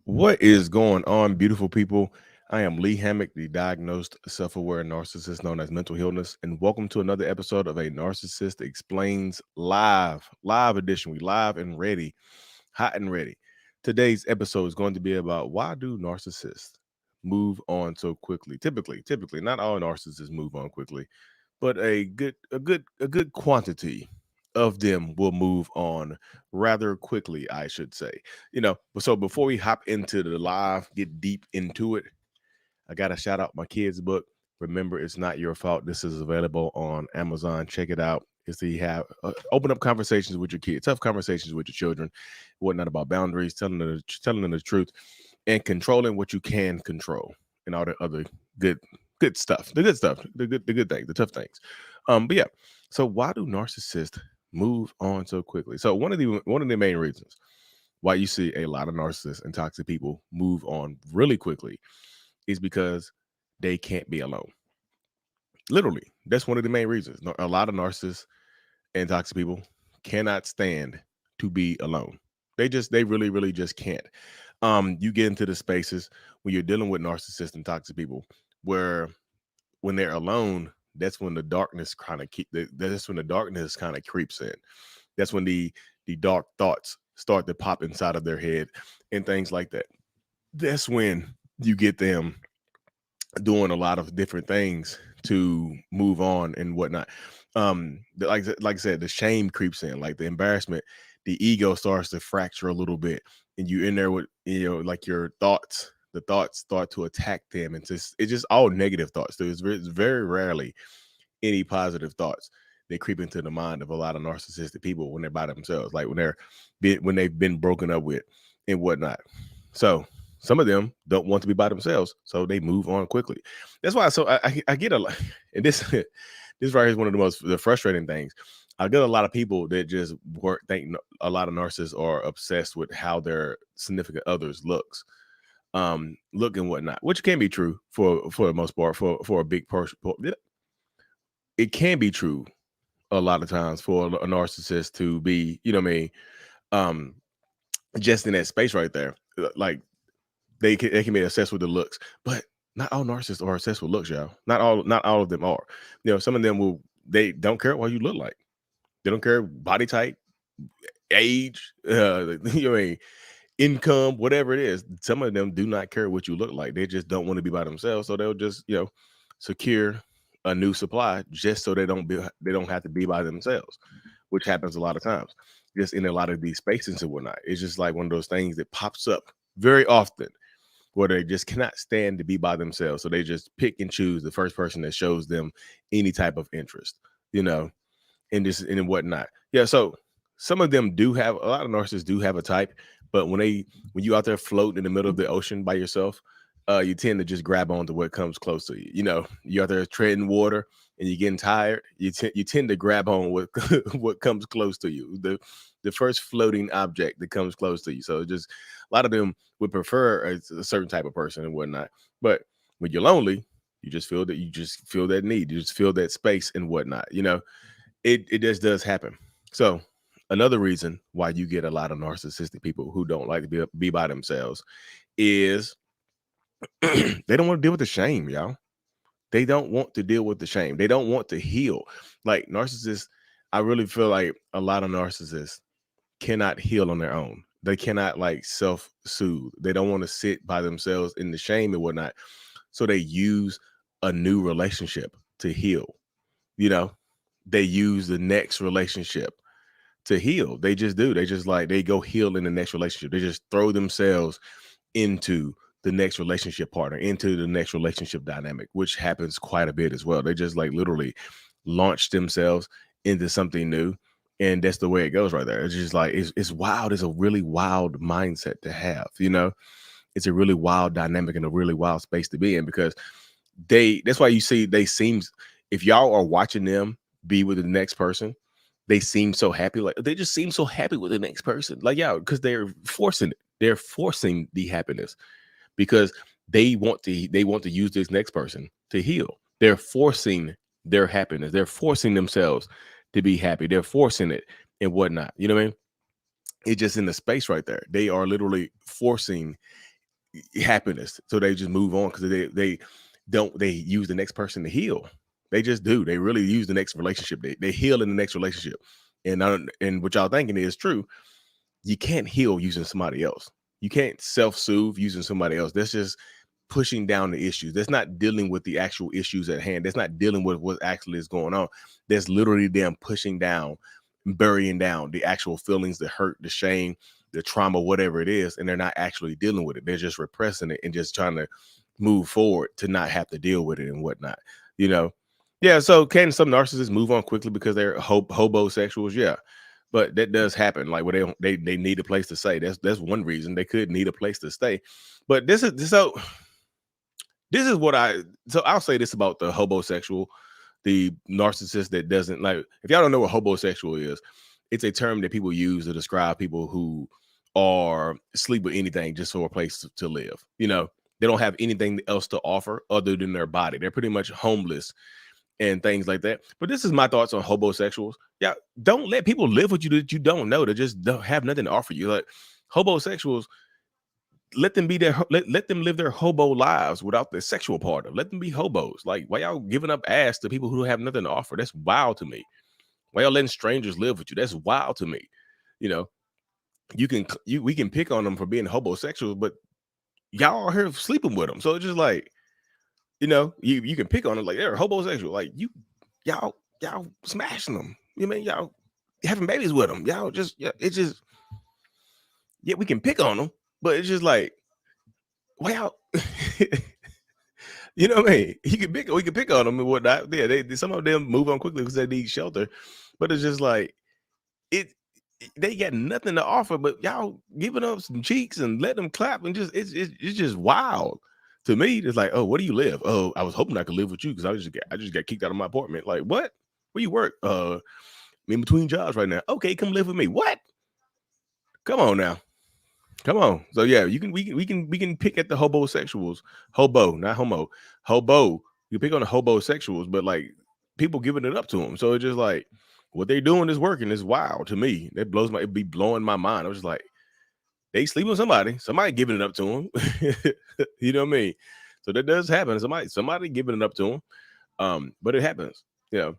What is going on, beautiful people? I am Lee Hammock, the diagnosed self aware narcissist known as mental illness, and welcome to another episode of A Narcissist Explains Live edition. We live and ready, hot and ready. Today's episode is going to be about why do narcissists move on so quickly? Typically, not all narcissists move on quickly, but a good quantity of them will move on rather quickly, I should say. So before we hop into the live, get deep into it, I gotta shout out my kids' book. Remember, it's not your fault. This is available on Amazon. Check it out. It's the have open up conversations with your kids, tough conversations with your children, whatnot about boundaries, telling them the truth, and controlling what you can control, and all the other good good stuff, the good stuff, the good things, the tough things. But yeah, so why do narcissists move on so quickly? So one of the main reasons why you see a lot of narcissists and toxic people move on really quickly is because they can't be alone. Literally, that's one of the main reasons. A lot of narcissists and toxic people cannot stand to be alone. They really just can't. You get into the spaces when you're dealing with narcissists and toxic people where when they're alone, that's when the darkness kind of that's when the darkness kind of creeps in. That's when the dark thoughts start to pop inside of their head and things like that. That's when you get them doing a lot of different things to move on and whatnot. Like I said, the shame creeps in, like the embarrassment, the ego starts to fracture a little bit, and you're in there with like your thoughts. The thoughts start to attack them, and it's just all negative thoughts. It's very rarely any positive thoughts that creep into the mind of a lot of narcissistic people when they're by themselves, like when they've been broken up with and whatnot. So some of them don't want to be by themselves, so they move on quickly. That's why. So I get a lot, and this this right here is one of the frustrating things. I get a lot of people that just think a lot of narcissists are obsessed with how their significant others look and whatnot, which can be true for the most part for a big person. It can be true a lot of times for a narcissist to be, what I mean, um, just in that space right there. Like they can be obsessed with the looks, but not all narcissists are obsessed with looks, y'all. Not all of them are. Some of them they don't care what you look like. They don't care body type, age, what I mean, income, whatever it is. Some of them do not care what you look like. They just don't want to be by themselves, so they'll just secure a new supply just so they don't have to be by themselves, which happens a lot of times. Just in a lot of these spaces and whatnot. It's just like one of those things that pops up very often where they just cannot stand to be by themselves. So they just pick and choose the first person that shows them any type of interest, you know, and whatnot. Yeah. So some of them do have a lot of narcissists do have a type, but when you out there floating in the middle of the ocean by yourself, you tend to just grab onto what comes close to you. You're out there treading water and you're getting tired. You tend to grab on what what comes close to you. The first floating object that comes close to you. So just a lot of them would prefer a certain type of person and whatnot. But when you're lonely, you just feel that need. You just feel that space and whatnot. It just does happen. So another reason why you get a lot of narcissistic people who don't like to be by themselves is they don't want to deal with the shame, y'all. They don't want to deal with the shame. They don't want to heal. Like narcissists, I really feel like a lot of narcissists cannot heal on their own. They cannot like self-soothe. They don't want to sit by themselves in the shame and whatnot. So they use a new relationship to heal. You know, they use the next relationship to heal. They just do. They go heal in the next relationship. They just throw themselves into the next relationship partner, into the next relationship dynamic, which happens quite a bit as well. They just like literally launch themselves into something new. And that's the way it goes right there. It's just like it's wild. It's a really wild mindset to have, It's a really wild dynamic and a really wild space to be in because that's why you see they seems if y'all are watching them be with the next person, they seem so happy. Like they just seem so happy with the next person. Like, yeah, because they're forcing it. They're forcing the happiness because they want to use this next person to heal. They're forcing their happiness. They're forcing themselves to be happy. They're forcing it and whatnot. You know what I mean? It's just in the space right there. They are literally forcing happiness. So they just move on because they use the next person to heal. They just do. They really use the next relationship. They heal in the next relationship. And what y'all thinking is true. You can't heal using somebody else. You can't self-soothe using somebody else. That's just pushing down the issues. That's not dealing with the actual issues at hand. That's not dealing with what actually is going on. That's literally them pushing down, burying down the actual feelings, the hurt, the shame, the trauma, whatever it is, and they're not actually dealing with it. They're just repressing it and just trying to move forward to not have to deal with it and whatnot. You know, yeah. So can some narcissists move on quickly because they're hobosexuals? Yeah, but that does happen. Like where they need a place to stay. That's one reason they could need a place to stay. But this is what I'll say this about the hobosexual, the narcissist that doesn't like. If y'all don't know what hobosexual is, it's a term that people use to describe people who are sleep with anything just for a place to live. You know, they don't have anything else to offer other than their body. They're pretty much homeless and things like that. But this is my thoughts on hobosexuals. Yeah, don't let people live with you that you don't know. That just don't have nothing to offer you. Like hobosexuals, let them be their let them live their hobo lives without the sexual part of it. Let them be hobos. Like why y'all giving up ass to people who have nothing to offer? That's wild to me. Why y'all letting strangers live with you? That's wild to me. You know, we can pick on them for being homosexuals, but y'all are here sleeping with them. So it's just like, you can pick on them like they're homosexual. Like y'all smashing them. You mean y'all having babies with them? Y'all just it's just we can pick on them, but it's just like why y'all you know what I mean? We can pick on them and whatnot. Yeah, some of them move on quickly because they need shelter, but it's just like it. They got nothing to offer, but y'all giving up some cheeks and let them clap and just it's just wild to me. It's like, oh, where do you live? Oh, I was hoping I could live with you because I just got kicked out of my apartment. Like what? Where you work? In between jobs right now. Okay, come live with me. What? Come on now. Come on. So yeah, we can pick at the hobosexuals. Hobo, not homo. Hobo. You pick on the hobosexuals, but like people giving it up to them. So it's just like what they're doing is working. It's wild to me. It be blowing my mind. I was just like, they sleep with somebody giving it up to them. You know what I mean? So that does happen. Somebody giving it up to them. But it happens. You know.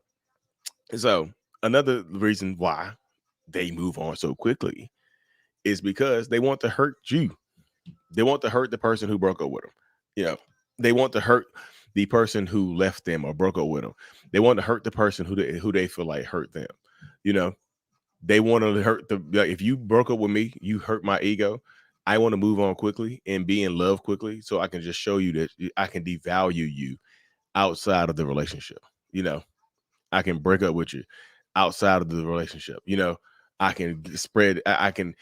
So another reason why they move on so quickly is because they want to hurt you. They want to hurt the person who broke up with them. You know, they want to hurt the person who left them or broke up with them. They want to hurt the person who they feel like hurt them. You know, they want to hurt like, if you broke up with me, you hurt my ego. I want to move on quickly and be in love quickly so I can just show you that I can devalue you outside of the relationship. You know, I can break up with you outside of the relationship. You know, I can spread. I can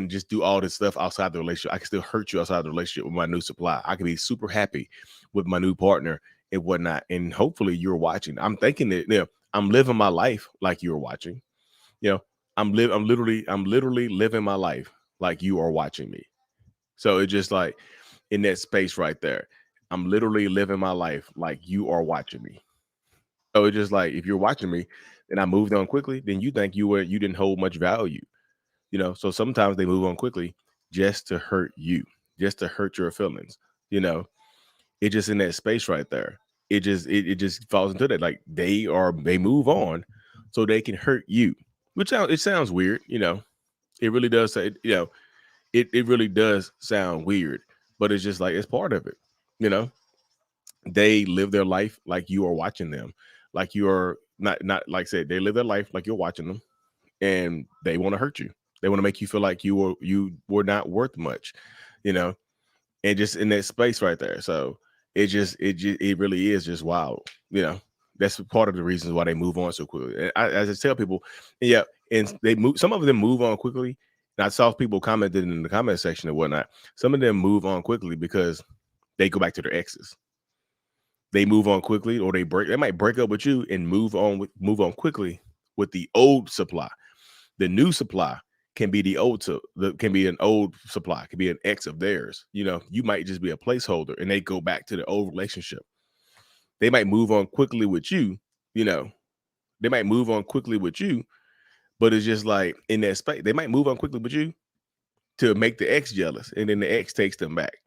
just do all this stuff outside the relationship. I can still hurt you outside the relationship with my new supply. I can be super happy with my new partner and whatnot. And hopefully you're watching. I'm thinking that I'm living my life like you're watching. You know, I'm literally living my life like you are watching me. So it's just like in that space right there. I'm literally living my life like you are watching me. So it's just like if you're watching me and I moved on quickly, then you think you didn't hold much value. So sometimes they move on quickly just to hurt you, just to hurt your feelings. You know, it just in that space right there. It just falls into that. Like they move on so they can hurt you. It sounds weird. It really does say, it really does sound weird, but it's just like it's part of it. You know, they live their life like you are watching them, like you are not like I said, they live their life like you're watching them, and they want to hurt you. They want to make you feel like you were not worth much, you know, and just in that space right there. So it really is just wild, you know. That's part of the reasons why they move on so quickly. And as I tell people, yeah, and they move. Some of them move on quickly. And I saw people commented in the comment section and whatnot. Some of them move on quickly because they go back to their exes. They move on quickly, or they might break up with you and move on quickly with the old supply. The new supply can be can be an old supply, can be an ex of theirs. You might just be a placeholder and they go back to the old relationship. They might move on quickly with you, you know. They might move on quickly with you, but it's just like in that space, they might move on quickly with you, to make the ex jealous, and then the ex takes them back,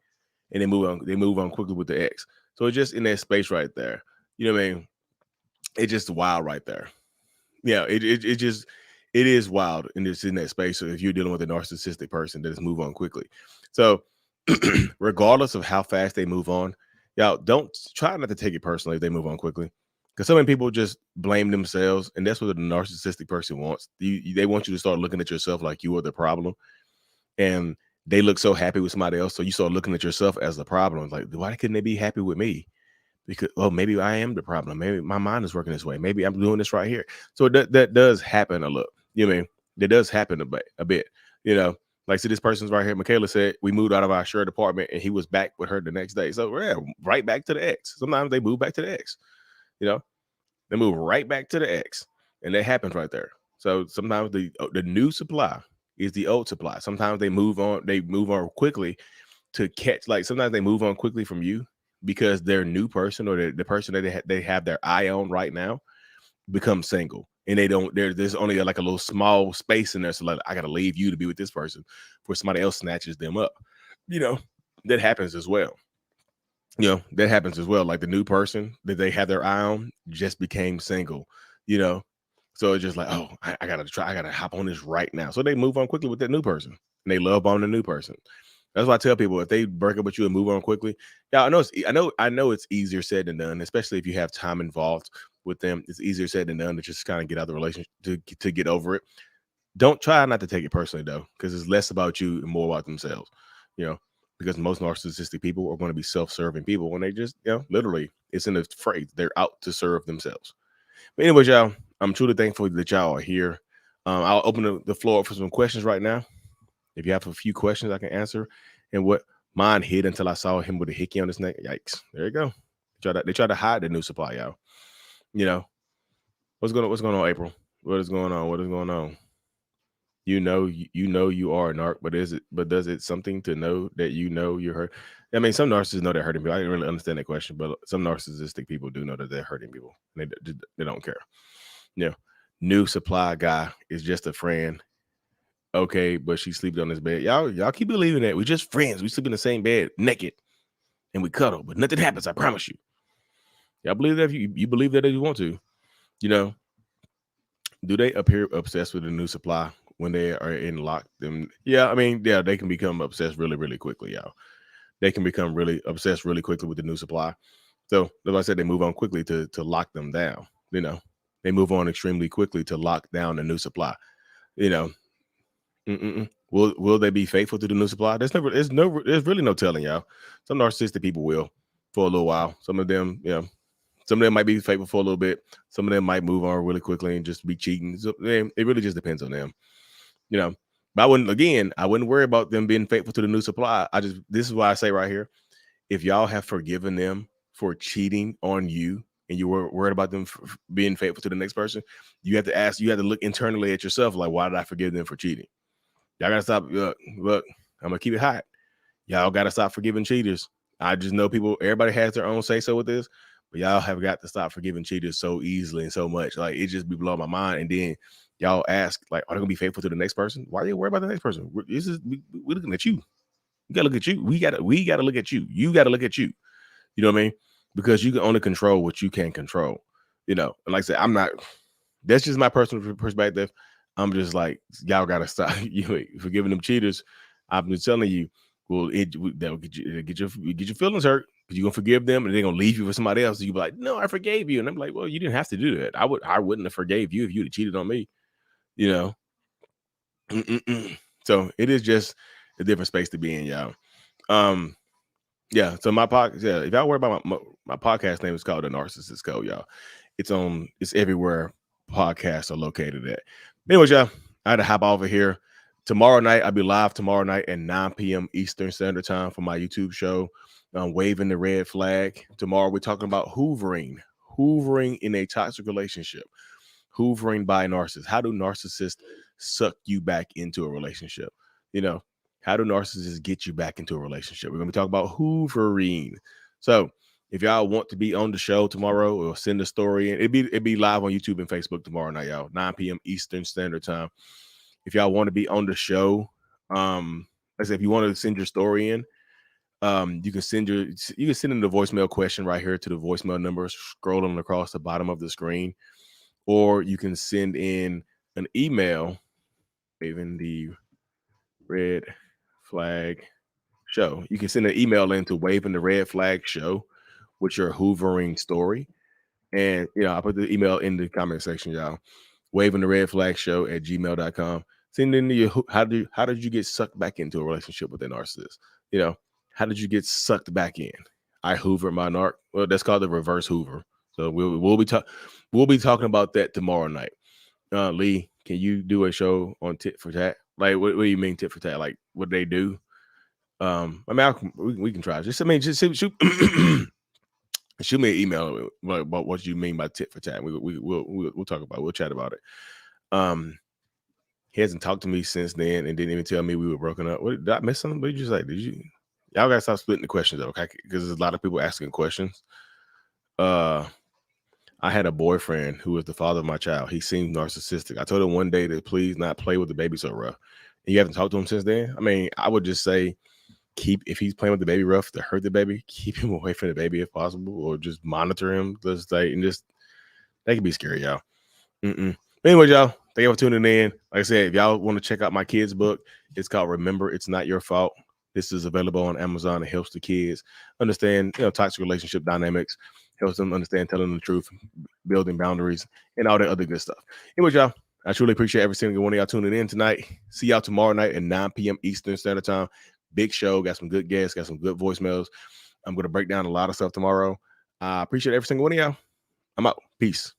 and they move on. They move on quickly with the ex. So it's just in that space right there. You know what I mean? It's just wild right there. Yeah, it just it is wild, and it's in that space. So if you're dealing with a narcissistic person, that just move on quickly. So regardless of how fast they move on, y'all don't try not to take it personally if they move on quickly. Because so many people just blame themselves, and that's what the narcissistic person wants. They want you to start looking at yourself like you are the problem, and they look so happy with somebody else, so you start looking at yourself as the problem. Like, why couldn't they be happy with me? Because, oh, maybe I am the problem. Maybe my mind is working this way. Maybe I'm doing this right here. So that does happen a lot. You know what I mean? That does happen a bit. You know, like, see, this person's right here. Michaela said we moved out of our shared apartment, and he was back with her the next day. So we're right back to the ex. Sometimes they move back to the ex. You know, they move right back to the ex, and that happens right there. So sometimes the new supply is the old supply. Sometimes they move on. They move on quickly to catch. Like, sometimes they move on quickly from you because their new person, or the person that they have their eye on right now, becomes single, and they don't. There's only like a little small space in there. So like, I gotta leave you to be with this person before somebody else snatches them up. You know, that happens as well. That happens as well. Like, the new person that they had their eye on just became single. You know, so it's just like, oh, I gotta try. I gotta hop on this right now. So they move on quickly with that new person, and they love on the new person. That's why I tell people, if they break up with you and move on quickly, yeah, I know it's easier said than done, especially if you have time involved with them. It's easier said than done to just kind of get out of the relationship, to get over it. Don't try not to take it personally though, because it's less about you and more about themselves. You know, because most narcissistic people are going to be self-serving people when they just, literally, it's in the phrase, they're out to serve themselves. But anyways, y'all, I'm truly thankful that y'all are here. I'll open the floor up for some questions right now. If you have a few questions I can answer. And what mine hid until I saw him with a hickey on his neck. Yikes. There you go. They try to hide the new supply, y'all. You know, what's going on, April? What is going on? What is going on? You are a narc, but does it something to know that you're hurt? I mean, some narcissists know they're hurting people. I didn't really understand that question, but some narcissistic people do know that they're hurting people. And they don't care. Yeah. New supply guy is just a friend. Okay, but she sleeps on this bed. Y'all keep believing that. We're just friends. We sleep in the same bed, naked, and we cuddle, but nothing happens. I promise you. Y'all believe that? If you believe that if you want to. You know, do they appear obsessed with the new supply when they are in lock them? Yeah, I mean, yeah, they can become obsessed really, really quickly, y'all. They can become really obsessed really quickly with the new supply. So, as I said, they move on quickly to lock them down. You know, they move on extremely quickly to lock down the new supply. You know, will they be faithful to the new supply? There's really no telling, y'all. Some narcissistic people will for a little while. Some of them, some of them might be faithful for a little bit. Some of them might move on really quickly and just be cheating. So, it really just depends on them, you know. But I wouldn't worry about them being faithful to the new supply. This is why I say right here, if y'all have forgiven them for cheating on you, and you were worried about them being faithful to the next person, you have to look internally at yourself, like, why did I forgive them for cheating? Y'all gotta stop. Look, I'm gonna keep it hot. Y'all gotta stop forgiving cheaters. I just know everybody has their own say so with this, but y'all have got to stop forgiving cheaters so easily and so much. Like, it just be blowing my mind. And then y'all ask, like, are they gonna be faithful to the next person? Why are you worried about the next person? We're looking at you. You gotta look at you. We gotta look at you. You gotta look at you. You know what I mean? Because you can only control what you can control. You know, and like I said, I'm not. That's just my personal perspective. I'm just like, y'all gotta stop you forgiving them cheaters. I've been telling you, well, that'll get your feelings hurt, because you're gonna forgive them and they're gonna leave you for somebody else. So you be like, no, I forgave you. And I'm like, well, you didn't have to do that. I wouldn't have forgave you if you'd have cheated on me, you know. So it is just a different space to be in, y'all. Yeah. So my podcast, yeah, if y'all worry about my podcast name is called The Narcissist Code, y'all. It's everywhere podcasts are located at. Anyways, y'all, I had to hop over here. Tomorrow night, I'll be live tomorrow night at 9 p.m. Eastern Standard Time for my YouTube show, Waving the Red Flag. Tomorrow, we're talking about hoovering in a toxic relationship, hoovering by narcissists. How do narcissists suck you back into a relationship? You know, how do narcissists get you back into a relationship? We're going to be talking about hoovering. So, if y'all want to be on the show tomorrow, or send a story in, it'd be live on YouTube and Facebook tomorrow night, y'all, 9 p.m. Eastern Standard Time. If y'all want to be on the show, I said, if you want to send your story in, you can send in the voicemail question right here to the voicemail number scrolling across the bottom of the screen, or you can send in an email, even the red flag show. You can send an email into waving the red flag show with your hoovering story. And I put the email in the comment section, y'all. Waving the red flag show at gmail.com. Send in how did you get sucked back into a relationship with a narcissist? How did you get sucked back in? I hoovered my narc. Well, that's called the reverse hoover. So we'll be talking about that tomorrow night. Lee, can you do a show on tit for tat? Like, what do you mean tit for tat? Like, what do they do? I mean, we can try. Just shoot shoot me an email about what you mean by tit for tat. We'll talk about it. We'll chat about it. He hasn't talked to me since then and didn't even tell me we were broken up. What, did I miss something? What did you say? Y'all gotta stop splitting the questions up, okay? Because there's a lot of people asking questions. I had a boyfriend who was the father of my child. He seemed narcissistic. I told him one day to please not play with the baby so rough. And you haven't talked to him since then? I mean, I would just say, if he's playing with the baby rough to hurt the baby, keep him away from the baby if possible, or just monitor him. That could be scary, y'all. But anyway, y'all, thank you for tuning in. Like I said, if y'all want to check out my kids' book, it's called Remember It's Not Your Fault. This is available on Amazon. It helps the kids understand, toxic relationship dynamics, helps them understand telling the truth, building boundaries, and all that other good stuff. Anyway, y'all, I truly appreciate every single one of y'all tuning in tonight. See y'all tomorrow night at 9 p.m. Eastern Standard Time. Big show. Got some good guests. Got some good voicemails. I'm going to break down a lot of stuff tomorrow. I appreciate every single one of y'all. I'm out. Peace.